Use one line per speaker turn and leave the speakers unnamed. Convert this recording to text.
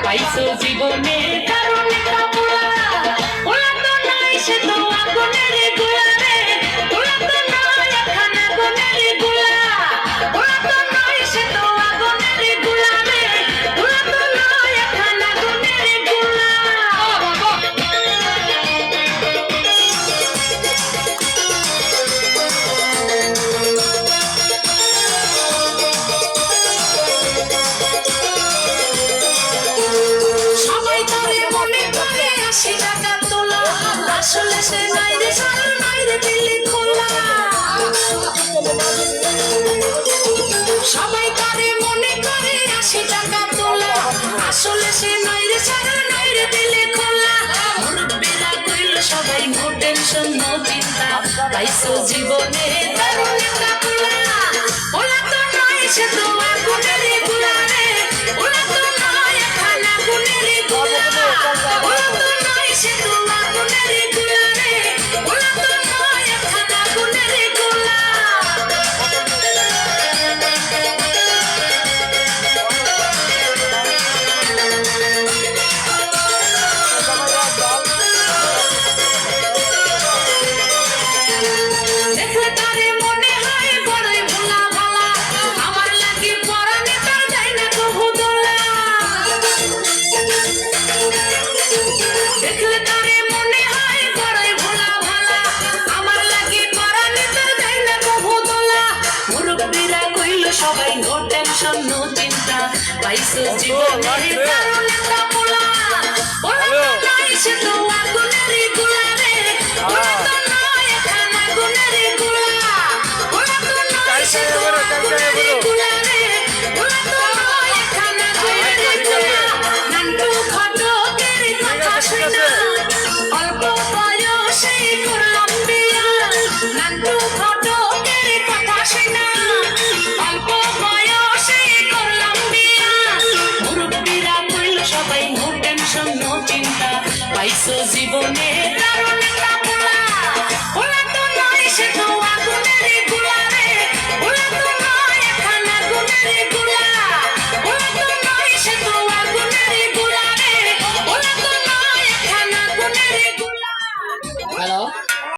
পাইছো জীবনে কারণ একটা পোলা পোলা তো নাই সে তো আগুনের গোলা রে পোলা তো নাই এখন আগুনের গোলা পোলা তো নাই সে তো আগুনের গোলা রে পোলা তো নাই এখন আগুনের গোলা আসলে সে নাই রে সারা নাই রে দিল্লি খোলা সবাই তারে মনে করে 80 টাকা তোলা আসলে সে নাই রে সারা নাই রে দিল্লি খোলা মুরব্বিরা কইল সবাই নো টেনশন নো চিন্তা পাইছো জীবনে দারুণ একটা পোলা পোলা তো নাই সে তো আগুনের গোলা রে পোলা তো নাই এখন আগুনের গোলা পোলা তো নাই সে তো আগুনের গোলা রে পোলা তো নাই এখন আগুনের গোলা দেখলে তারে মনে হয় বড়ই ভোলা ভালা আমার লাগি পরানে তার যায় না কবু দোলা দেখলে তারে মনে হয় বড়ই ভোলা ভালা আমার লাগি পরানে তার যায় না কবু দোলা মুরব্বিরা কইল সবাই নো টেনশন নো চিন্তা পাইছো জীবনে দারুণ একটা পোলা পোলা তো নাই সে তো আগুনের গোলা রে পোলা তো নাই এখন আগুনের গোলা পোলা তো নাই সে তো আগুনের গোলা রে পোলা তো নাই এখন আগুনের গোলা নান্টু ঘটকের কথা শুনে